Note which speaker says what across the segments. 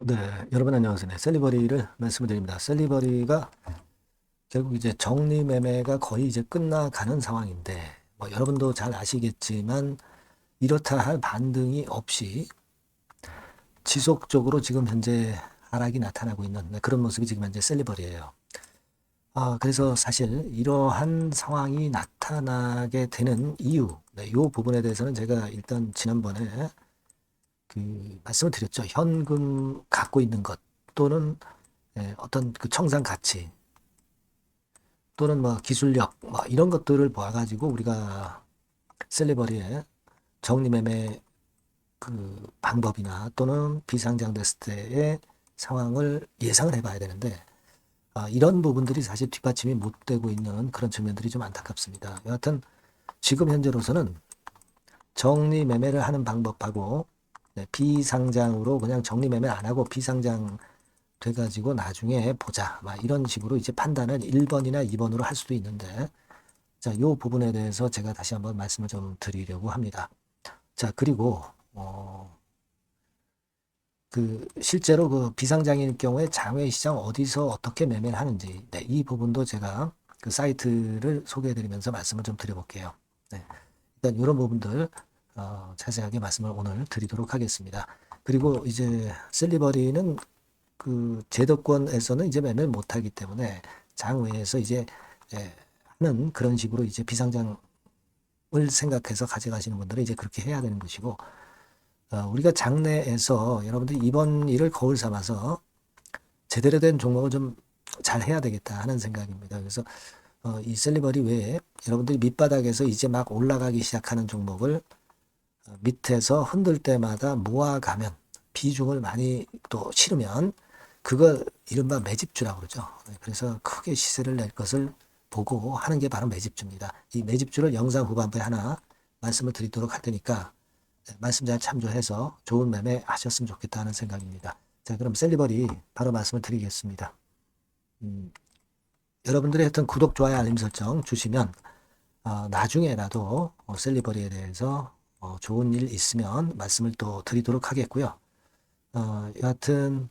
Speaker 1: 네, 여러분 안녕하세요. 네, 셀리버리를 말씀을 드립니다. 셀리버리가 결국 이제 정리 매매가 거의 이제 끝나가는 상황인데, 뭐 여러분도 잘 아시겠지만 이렇다 할 반등이 없이 지속적으로 지금 현재 하락이 나타나고 있는 그런 모습이 지금 현재 셀리버리예요. 그래서 사실 이러한 상황이 나타나게 되는 이유, 이 부분에 대해서는 제가 일단 지난번에 말씀을 드렸죠. 현금 갖고 있는 것 또는 어떤 그 청산 가치 또는 뭐 기술력 뭐 이런 것들을 보아가지고 우리가 셀리버리의 정리매매 그 방법이나 또는 비상장됐을 때의 상황을 예상을 해봐야 되는데 이런 부분들이 사실 뒷받침이 못 되고 있는 그런 측면들이 좀 안타깝습니다. 여하튼 지금 현재로서는 정리매매를 하는 방법하고 비상장으로 그냥 정리매매 안 하고 비상장 돼가지고 나중에 보자. 막 이런 식으로 이제 판단을 1번이나 2번으로 할 수도 있는데, 자, 요 부분에 대해서 제가 다시 한번 말씀을 좀 드리려고 합니다. 자, 그리고, 실제로 그 비상장일 경우에 장외 시장 어디서 어떻게 매매를 하는지, 네, 이 부분도 제가 그 사이트를 소개해 드리면서 말씀을 좀 드려볼게요. 네, 일단 이런 부분들, 자세하게 말씀을 오늘 드리도록 하겠습니다. 그리고 이제 셀리버리는 그 제도권에서는 이제 매매를 못하기 때문에 장외에서 이제 예, 하는 그런 식으로 이제 비상장을 생각해서 가져가시는 분들은 이제 그렇게 해야 되는 것이고 우리가 장내에서 여러분들이 이번 일을 거울 삼아서 제대로 된 종목을 좀 잘 해야 되겠다 하는 생각입니다. 그래서 이 셀리버리 외에 여러분들이 밑바닥에서 이제 막 올라가기 시작하는 종목을 밑에서 흔들 때마다 모아가면 비중을 많이 또 실으면 그걸 이른바 매집주라고 그러죠. 그래서 크게 시세를 낼 것을 보고 하는 게 바로 매집주입니다. 이 매집주를 영상 후반부에 하나 말씀을 드리도록 할 테니까 말씀 잘 참조해서 좋은 매매 하셨으면 좋겠다는 생각입니다. 자, 그럼 셀리버리 바로 말씀을 드리겠습니다. 여러분들이 했던 구독, 좋아요, 알림 설정 주시면 나중에라도 셀리버리에 대해서 좋은 일 있으면 말씀을 또 드리도록 하겠고요. 여하튼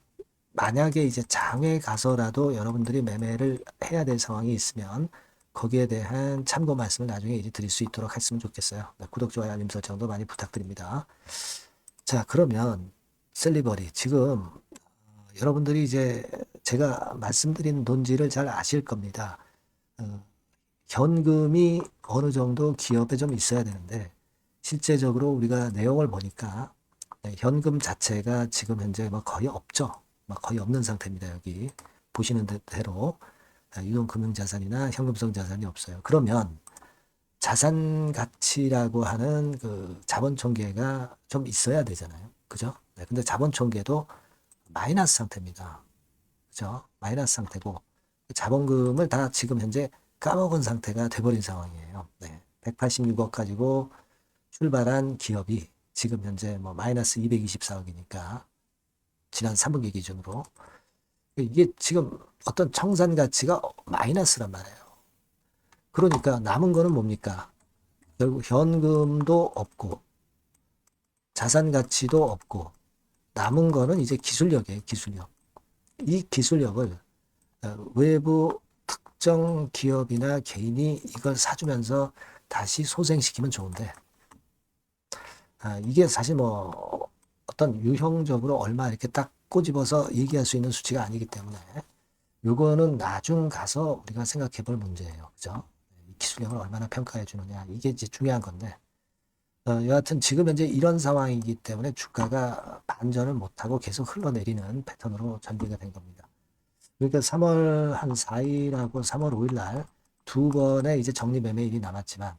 Speaker 1: 만약에 이제 장에 가서라도 여러분들이 매매를 해야 될 상황이 있으면 거기에 대한 참고 말씀을 나중에 이제 드릴 수 있도록 했으면 좋겠어요. 네, 구독, 좋아요, 알림 설정도 많이 부탁드립니다. 자, 그러면 셀리버리 지금 여러분들이 이제 제가 말씀드린 논지를 잘 아실 겁니다. 어, 현금이 어느 정도 기업에 좀 있어야 되는데 실제적으로 우리가 내용을 보니까 현금 자체가 지금 현재 뭐 거의 없죠. 뭐 거의 없는 상태입니다. 여기 보시는 대로 유동금융자산이나 현금성 자산이 없어요. 그러면 자산 가치라고 하는 그 자본 총계가 좀 있어야 되잖아요. 그죠? 네, 근데 자본 총계도 마이너스 상태입니다. 그죠? 마이너스 상태고 자본금을 다 지금 현재 까먹은 상태가 돼버린 상황이에요. 네, 186억 가지고 출발한 기업이 지금 현재 뭐 마이너스 224억이니까 지난 3분기 기준으로 이게 지금 어떤 청산 가치가 마이너스란 말이에요. 그러니까 남은 거는 뭡니까? 결국 현금도 없고 자산 가치도 없고 남은 거는 이제 기술력이에요. 기술력. 이 기술력을 외부 특정 기업이나 개인이 이걸 사주면서 다시 소생시키면 좋은데 이게 사실 뭐 어떤 유형적으로 얼마 이렇게 딱 꼬집어서 얘기할 수 있는 수치가 아니기 때문에 요거는 나중 가서 우리가 생각해 볼 문제예요. 그죠? 기술력을 얼마나 평가해 주느냐. 이게 이제 중요한 건데. 여하튼 지금 현재 이런 상황이기 때문에 주가가 반전을 못하고 계속 흘러내리는 패턴으로 전개가 된 겁니다. 그러니까 3월 한 4일하고 3월 5일 날 두 번의 이제 정리 매매일이 남았지만,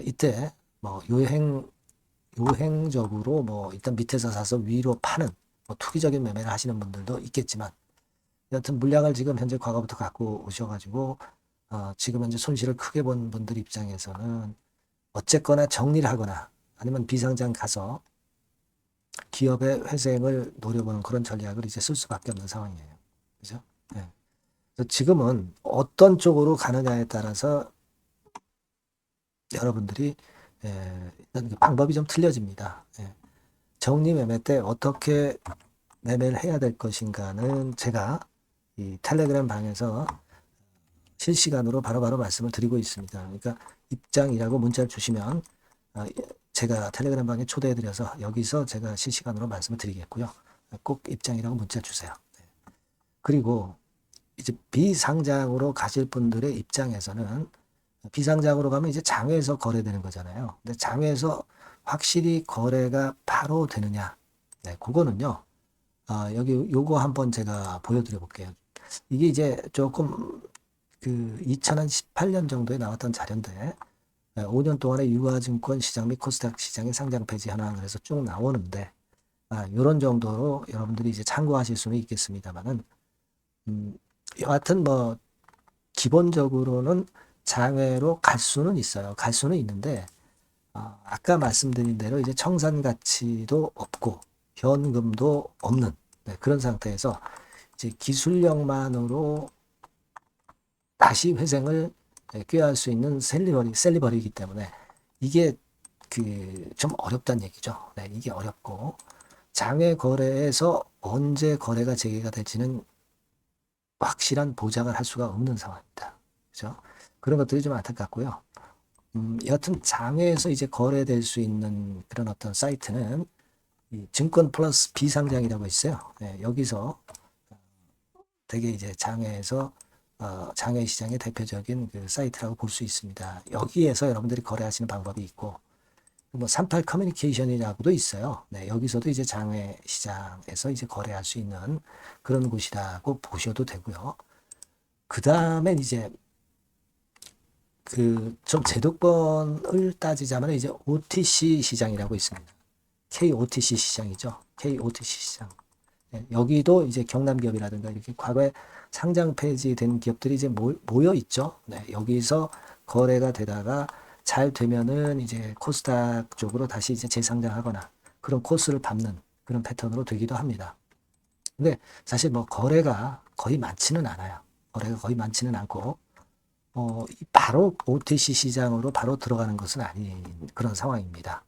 Speaker 1: 이때 뭐 요행적으로 뭐 일단 밑에서 사서 위로 파는 뭐 투기적인 매매를 하시는 분들도 있겠지만, 여하튼 물량을 지금 현재 과거부터 갖고 오셔가지고 지금 현재 손실을 크게 본 분들 입장에서는 어쨌거나 정리를 하거나 아니면 비상장 가서 기업의 회생을 노려보는 그런 전략을 이제 쓸 수밖에 없는 상황이에요. 그죠? 네. 그래서 지금은 어떤 쪽으로 가느냐에 따라서 여러분들이 일단 그 방법이 좀 틀려집니다. 정리 매매 때 어떻게 매매를 해야 될 것인가는 제가 이 텔레그램 방에서 실시간으로 바로바로 말씀을 드리고 있습니다. 그러니까 입장이라고 문자를 주시면 제가 텔레그램 방에 초대해 드려서 여기서 제가 실시간으로 말씀을 드리겠고요. 꼭 입장이라고 문자 주세요. 네. 그리고 이제 비상장으로 가실 분들의 입장에서는 비상장으로 가면 이제 장외에서 거래되는 거잖아요. 근데 장외에서 확실히 거래가 바로 되느냐? 네, 그거는요. 여기 요거 한번 제가 보여드려 볼게요. 이게 이제 조금 그 2018년 정도에 나왔던 자료인데 5년 동안의 유아증권 시장 및 코스닥 시장의 상장 폐지 현황을 해서 쭉 나오는데 이런 정도로 여러분들이 이제 참고하실 수는 있겠습니다만은 여하튼 뭐 기본적으로는 장외로 갈 수는 있어요. 갈 수는 있는데 아까 말씀드린 대로 이제 청산 가치도 없고 현금도 없는 그런 상태에서 이제 기술력만으로 다시 회생을 꾀할 수 있는 셀리버리이기 때문에 이게 그 좀 어렵다는 얘기죠. 네, 이게 어렵고 장외 거래에서 언제 거래가 재개가 될지는 확실한 보장을 할 수가 없는 상황입니다. 그죠? 그런 것들이 좀 안타깝고요. 여하튼 장외에서 이제 거래될 수 있는 그런 어떤 사이트는 이 증권 플러스 비상장이라고 있어요. 네, 여기서 되게 이제 장외에서 장외 시장의 대표적인 그 사이트라고 볼 수 있습니다. 여기에서 여러분들이 거래하시는 방법이 있고 뭐 38 커뮤니케이션이라고도 있어요. 네, 여기서도 이제 장외 시장에서 이제 거래할 수 있는 그런 곳이라고 보셔도 되고요. 그 다음에 이제 그 좀 제도권을 따지자면 이제 OTC 시장이라고 있습니다. KOTC 시장이죠. KOTC 시장. 네, 여기도 이제 경남 기업이라든가 이렇게 과거에 상장 폐지된 기업들이 이제 모여 있죠. 네, 여기서 거래가 되다가 잘 되면은 이제 코스닥 쪽으로 다시 이제 재상장하거나 그런 코스를 밟는 그런 패턴으로 되기도 합니다. 근데 사실 뭐 거래가 거의 많지는 않아요. 거래가 거의 많지는 않고 바로 OTC 시장으로 바로 들어가는 것은 아닌 그런 상황입니다.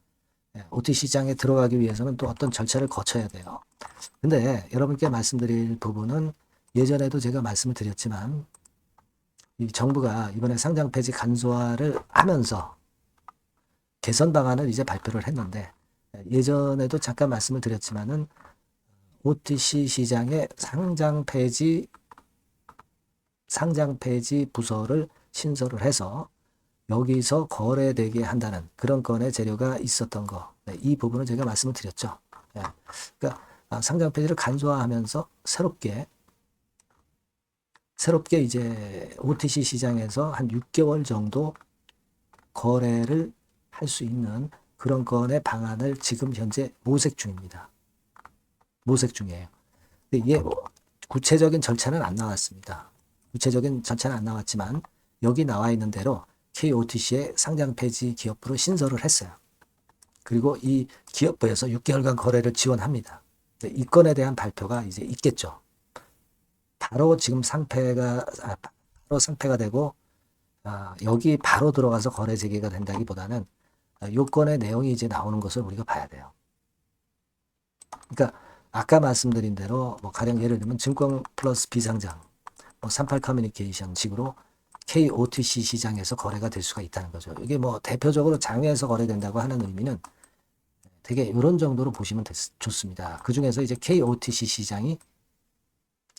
Speaker 1: OTC 시장에 들어가기 위해서는 또 어떤 절차를 거쳐야 돼요. 근데 여러분께 말씀드릴 부분은 예전에도 제가 말씀을 드렸지만 이 정부가 이번에 상장 폐지 간소화를 하면서 개선 방안을 이제 발표를 했는데 예전에도 잠깐 말씀을 드렸지만은 OTC 시장의 상장 폐지 부서를 신설을 해서 여기서 거래되게 한다는 그런 건의 재료가 있었던 거. 이 부분을 제가 말씀을 드렸죠. 그러니까 상장 폐지를 간소화하면서 새롭게 이제 OTC 시장에서 한 6개월 정도 거래를 할 수 있는 그런 건의 방안을 지금 현재 모색 중입니다. 모색 중이에요. 근데 이게 구체적인 절차는 안 나왔습니다. 구체적인 절차는 안 나왔지만 여기 나와 있는 대로 KOTC의 상장 폐지 기업부로 신설을 했어요. 그리고 이 기업부에서 6개월간 거래를 지원합니다. 이 건에 대한 발표가 이제 있겠죠. 바로 지금 바로 상폐가 되고 여기 바로 들어가서 거래 재개가 된다기보다는 요건의 내용이 이제 나오는 것을 우리가 봐야 돼요. 그러니까 아까 말씀드린 대로 뭐 가령 예를 들면 증권 플러스 비상장, 뭐 38 커뮤니케이션 식으로 KOTC 시장에서 거래가 될 수가 있다는 거죠. 이게 뭐 대표적으로 장외에서 거래된다고 하는 의미는 되게 이런 정도로 보시면 좋습니다. 그 중에서 이제 KOTC 시장이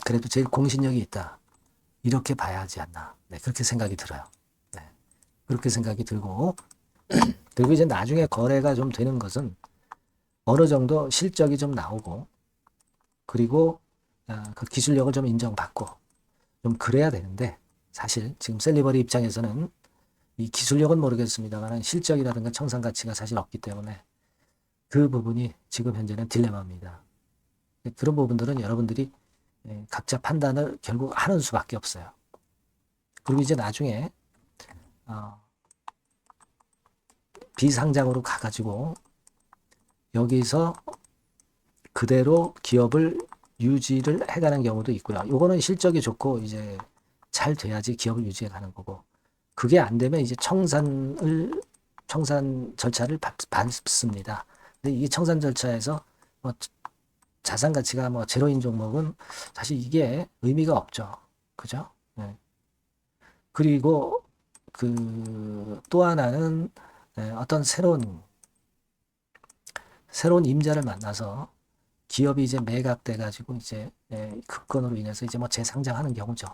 Speaker 1: 그래도 제일 공신력이 있다. 이렇게 봐야 하지 않나. 네, 그렇게 생각이 들어요. 네, 그렇게 생각이 들고 그리고 이제 나중에 거래가 좀 되는 것은 어느 정도 실적이 좀 나오고 그리고 그 기술력을 좀 인정받고 좀 그래야 되는데 사실 지금 셀리버리 입장에서는 이 기술력은 모르겠습니다만 실적이라든가 청산 가치가 사실 없기 때문에 그 부분이 지금 현재는 딜레마입니다. 그런 부분들은 여러분들이 각자 판단을 결국 하는 수밖에 없어요. 그리고 이제 나중에 비상장으로 가가지고 여기서 그대로 기업을 유지를 해가는 경우도 있고요. 요거는 실적이 좋고 이제 잘 돼야지 기업을 유지해 가는 거고 그게 안 되면 이제 청산 절차를 밟습니다. 근데 이 청산 절차에서 자산 가치가 뭐 제로인 종목은 사실 이게 의미가 없죠. 그죠? 네. 그리고 그 또 하나는 어떤 새로운 임자를 만나서 기업이 이제 매각돼 가지고 이제 급건으로 인해서 이제 뭐 재상장하는 경우죠.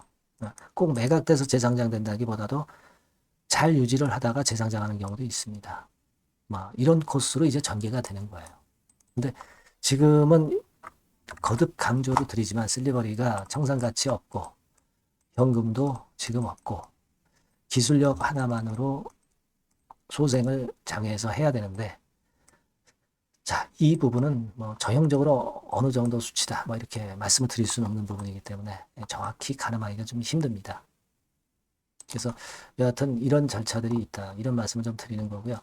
Speaker 1: 꼭 매각돼서 재상장된다기보다도 잘 유지를 하다가 재상장하는 경우도 있습니다. 뭐 이런 코스로 이제 전개가 되는 거예요. 근데 지금은 거듭 강조를 드리지만 실리버리가 청산 가치 없고 현금도 지금 없고 기술력 하나만으로 소생을 장에서 해야 되는데, 자, 이 부분은 뭐 전형적으로 어느 정도 수치다 뭐 이렇게 말씀을 드릴 수는 없는 부분이기 때문에 정확히 가늠하기가 좀 힘듭니다. 그래서 여하튼 이런 절차들이 있다, 이런 말씀을 좀 드리는 거고요.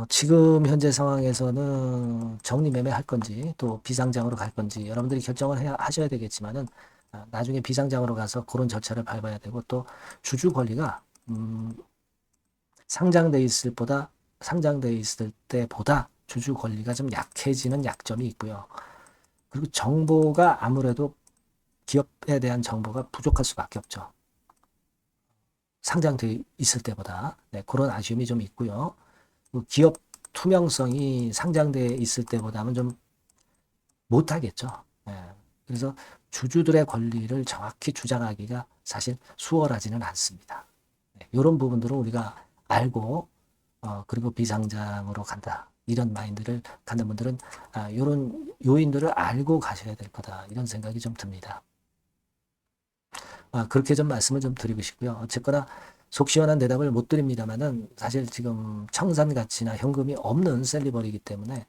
Speaker 1: 지금 현재 상황에서는 정리매매 할 건지 또 비상장으로 갈 건지 여러분들이 결정을 하셔야 되겠지만은, 나중에 비상장으로 가서 그런 절차를 밟아야 되고, 또 주주 권리가 상장돼 있을 때보다 주주 권리가 좀 약해지는 약점이 있고요. 그리고 정보가 아무래도 기업에 대한 정보가 부족할 수밖에 없죠. 상장돼 있을 때보다. 네, 그런 아쉬움이 좀 있고요. 기업 투명성이 상장돼 있을 때보다는 좀 못하겠죠. 네, 그래서 주주들의 권리를 정확히 주장하기가 사실 수월하지는 않습니다. 네, 이런 부분들은 우리가 알고 그리고 비상장으로 간다, 이런 마인드를 갖는 분들은 이런 요인들을 알고 가셔야 될 거다, 이런 생각이 좀 듭니다. 그렇게 좀 말씀을 좀 드리고 싶고요. 어쨌거나 속 시원한 대답을 못 드립니다만은, 사실 지금 청산 가치나 현금이 없는 셀리버리이기 때문에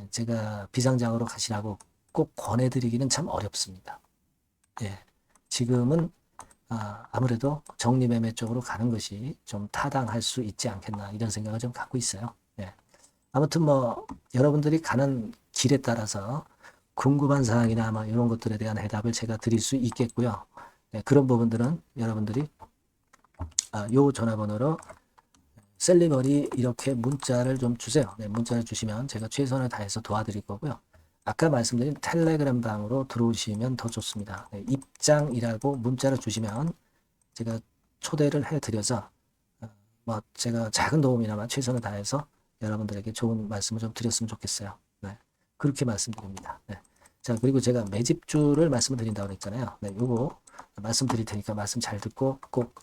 Speaker 1: 제가 비상장으로 가시라고 꼭 권해드리기는 참 어렵습니다. 예, 지금은 아무래도 정리매매 쪽으로 가는 것이 좀 타당할 수 있지 않겠나, 이런 생각을 좀 갖고 있어요. 예. 아무튼 뭐 여러분들이 가는 길에 따라서 궁금한 사항이나 뭐 이런 것들에 대한 해답을 제가 드릴 수 있겠고요. 네, 그런 부분들은 여러분들이 요 전화번호로 셀리버리 이렇게 문자를 좀 주세요. 네, 문자를 주시면 제가 최선을 다해서 도와드릴 거고요. 아까 말씀드린 텔레그램 방으로 들어오시면 더 좋습니다. 네, 입장이라고 문자를 주시면 제가 초대를 해드려서 뭐 제가 작은 도움이나마 최선을 다해서 여러분들에게 좋은 말씀을 좀 드렸으면 좋겠어요. 네, 그렇게 말씀드립니다. 네. 자, 그리고 제가 매집주를 말씀을 드린다고 했잖아요. 네, 요거 말씀드릴 테니까 말씀 잘 듣고 꼭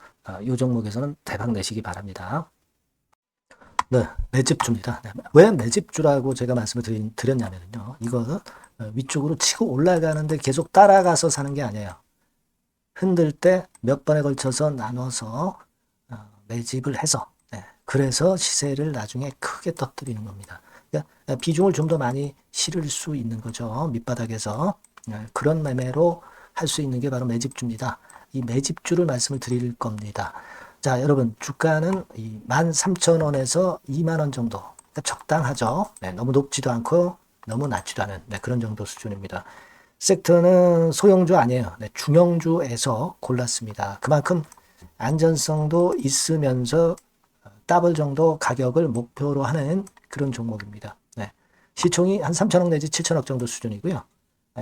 Speaker 1: 요 종목에서는 대박 내시기 바랍니다. 네, 매집주입니다. 네, 왜 매집주라고 제가 말씀을 드렸냐면요, 이거는 위쪽으로 치고 올라가는데 계속 따라가서 사는 게 아니에요. 흔들 때 몇 번에 걸쳐서 나눠서 매집을 해서, 그래서 시세를 나중에 크게 터뜨리는 겁니다. 그러니까 비중을 좀 더 많이 실을 수 있는 거죠. 밑바닥에서. 그런 매매로 할 수 있는 게 바로 매집주입니다. 이 매집주를 말씀을 드릴 겁니다. 자, 여러분, 주가는 13,000원에서 2만원 정도. 그러니까 적당하죠. 너무 높지도 않고 너무 낮지도 않은 그런 정도 수준입니다. 섹터는 소형주 아니에요. 중형주에서 골랐습니다. 그만큼 안전성도 있으면서 더블 정도 가격을 목표로 하는 그런 종목입니다. 시총이 한 3천억 내지 7천억 정도 수준이고요.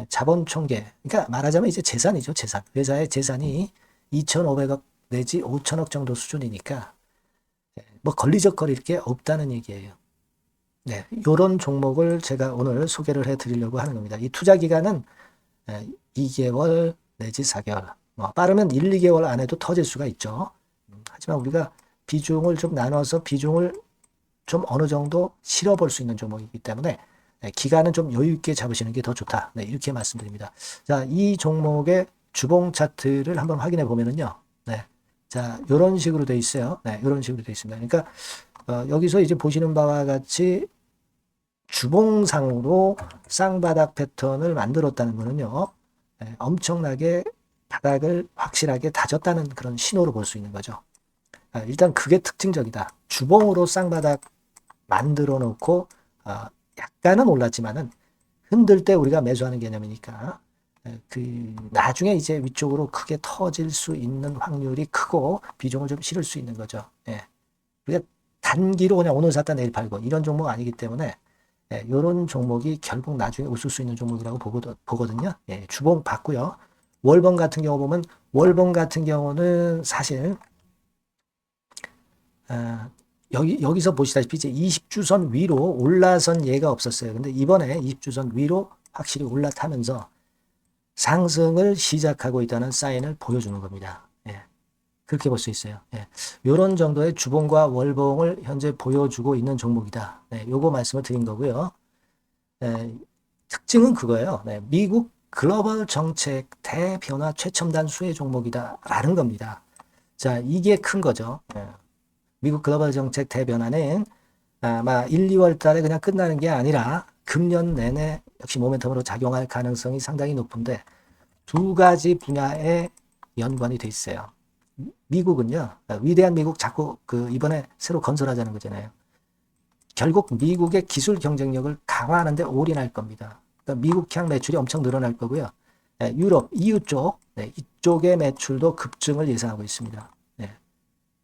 Speaker 1: 자본 총계, 그러니까 말하자면 이제 재산이죠, 재산. 회사의 재산이 2,500억 내지 5천억 정도 수준이니까 뭐 걸리적거릴 게 없다는 얘기예요. 네, 이런 종목을 제가 오늘 소개를 해드리려고 하는 겁니다. 이 투자 기간은 2개월 내지 4개월, 뭐 빠르면 1, 2개월 안에도 터질 수가 있죠. 하지만 우리가 비중을 좀 나눠서 비중을 좀 어느 정도 실어볼 수 있는 종목이기 때문에 기간은 좀 여유 있게 잡으시는 게 더 좋다. 네, 이렇게 말씀드립니다. 자, 이 종목의 주봉 차트를 한번 확인해 보면은요. 네. 자, 이런 식으로 돼 있어요. 네, 이런 식으로 돼 있습니다. 그러니까 여기서 이제 보시는 바와 같이 주봉상으로 쌍바닥 패턴을 만들었다는 거는요, 엄청나게 바닥을 확실하게 다졌다는 그런 신호로 볼 수 있는 거죠. 일단 그게 특징적이다. 주봉으로 쌍바닥 만들어 놓고 약간은 올랐지만은 흔들 때 우리가 매수하는 개념이니까 그 나중에 이제 위쪽으로 크게 터질 수 있는 확률이 크고 비중을 좀 실을 수 있는 거죠. 우리가 단기로 그냥 오늘 샀다 내일 팔고 이런 종목 아니기 때문에 이런 종목이 결국 나중에 웃을 수 있는 종목이라고 보거든요. 주봉 봤고요. 월봉 같은 경우 보면 월봉 같은 경우는 사실 여기서 보시다시피 이제 20주선 위로 올라선 예가 없었어요. 근데 이번에 20주선 위로 확실히 올라타면서 상승을 시작하고 있다는 사인을 보여주는 겁니다. 그렇게 볼 수 있어요. 이런 정도의 주봉과 월봉을 현재 보여주고 있는 종목이다. 요거 말씀을 드린 거고요. 특징은 그거예요. 미국 글로벌 정책 대변화 최첨단 수혜 종목이다라는 겁니다. 자, 이게 큰 거죠. 미국 글로벌 정책 대변화는 아마 1, 2월 달에 그냥 끝나는 게 아니라 금년 내내 역시 모멘텀으로 작용할 가능성이 상당히 높은데 두 가지 분야에 연관이 돼 있어요. 미국은요, 위대한 미국 자꾸 이번에 새로 건설하자는 거잖아요. 결국 미국의 기술 경쟁력을 강화하는 데 올인할 겁니다. 그러니까 미국향 매출이 엄청 늘어날 거고요. 유럽, EU 쪽, 이쪽의 매출도 급증을 예상하고 있습니다.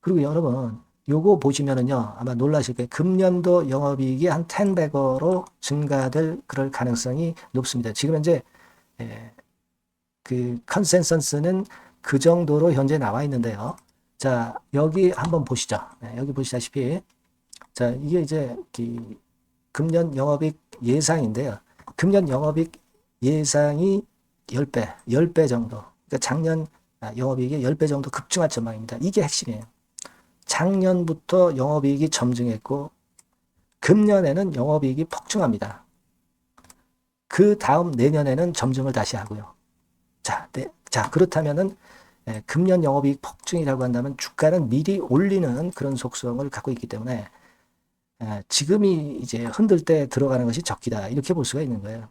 Speaker 1: 그리고 여러분, 요거 보시면은요, 아마 놀라실 거예요. 금년도 영업이익이 한 10배로 증가될 그럴 가능성이 높습니다. 지금 현재, 그 컨센서스는 그 정도로 현재 나와 있는데요. 자, 여기 한번 보시죠. 여기 보시다시피, 자, 이게 이제 금년 영업이익 예상인데요. 금년 영업이익 예상이 10배 정도. 그러니까 작년 영업이익이 10배 정도 급증할 전망입니다. 이게 핵심이에요. 작년부터 영업이익이 점증했고 금년에는 영업이익이 폭증합니다. 그 다음 내년에는 점증을 다시 하고요. 자, 그렇다면은 금년 영업이익 폭증이라고 한다면 주가는 미리 올리는 그런 속성을 갖고 있기 때문에 지금이 이제 흔들 때 들어가는 것이 적기다 이렇게 볼 수가 있는 거예요.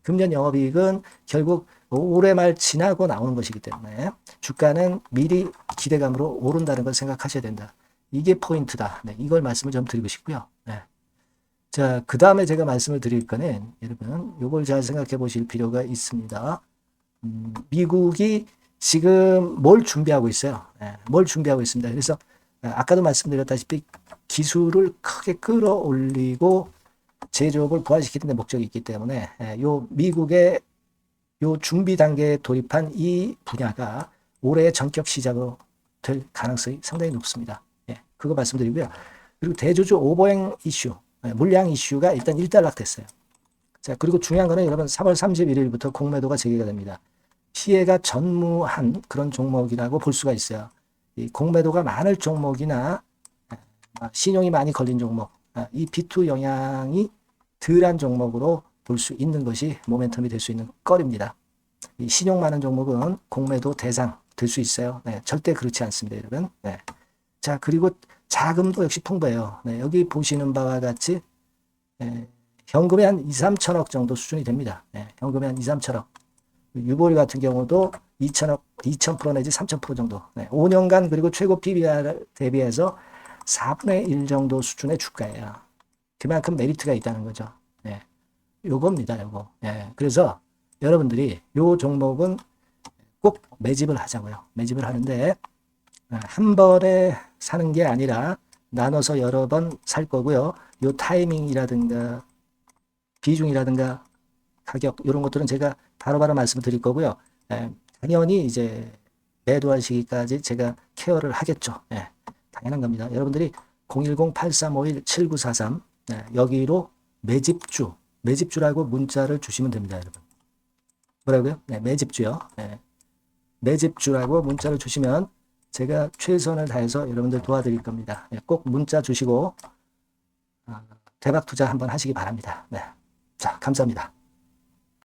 Speaker 1: 금년 영업이익은 결국 올해 말 지나고 나오는 것이기 때문에 주가는 미리 기대감으로 오른다는 걸 생각하셔야 된다. 이게 포인트다. 이걸 말씀을 좀 드리고 싶고요. 자, 그 다음에 제가 말씀을 드릴 거는 여러분 이걸 잘 생각해 보실 필요가 있습니다. 미국이 지금 뭘 준비하고 있어요. 뭘 준비하고 있습니다. 그래서 아까도 말씀드렸다시피 기술을 크게 끌어올리고 제조업을 부활시키는 데 목적이 있기 때문에 요 미국의 요 준비 단계에 돌입한 이 분야가 올해의 전격 시작으로 될 가능성이 상당히 높습니다. 그거 말씀드리고요. 그리고 대주주 오버행 이슈, 물량 이슈가 일단 일단락됐어요. 자, 그리고 중요한 거는 여러분 3월 31일부터 공매도가 재개가 됩니다. 피해가 전무한 그런 종목이라고 볼 수가 있어요. 이 공매도가 많을 종목이나 신용이 많이 걸린 종목, 이 B2 영향이 덜한 종목으로 볼 수 있는 것이 모멘텀이 될 수 있는 거리입니다. 이 신용 많은 종목은 공매도 대상 될 수 있어요. 절대 그렇지 않습니다, 여러분. 자, 그리고 자금도 역시 풍부해요. 여기 보시는 바와 같이 현금이 한 2, 3천억 정도 수준이 됩니다. 현금이 한 2, 3천억. 유보리 같은 경우도 2천억, 2,000% 내지 3,000% 정도. 5년간 그리고 최고 PBR 대비해서 4분의 1 정도 수준의 주가예요. 그만큼 메리트가 있다는 거죠. 요겁니다, 요거. 그래서 여러분들이 요 종목은 꼭 매집을 하자고요. 매집을 하는데 한 번에 사는 게 아니라 나눠서 여러 번 살 거고요. 요 타이밍이라든가 비중이라든가 가격 이런 것들은 제가 바로바로 말씀을 드릴 거고요. 당연히 이제 매도할 시기까지 제가 케어를 하겠죠. 당연한 겁니다. 여러분들이 010-8351-7943 여기로 매집주라고 문자를 주시면 됩니다, 여러분. 뭐라고요? 매집주요. 매집주라고 문자를 주시면 제가 최선을 다해서 여러분들 도와드릴 겁니다. 꼭 문자 주시고 대박 투자 한번 하시기 바랍니다. 자, 감사합니다.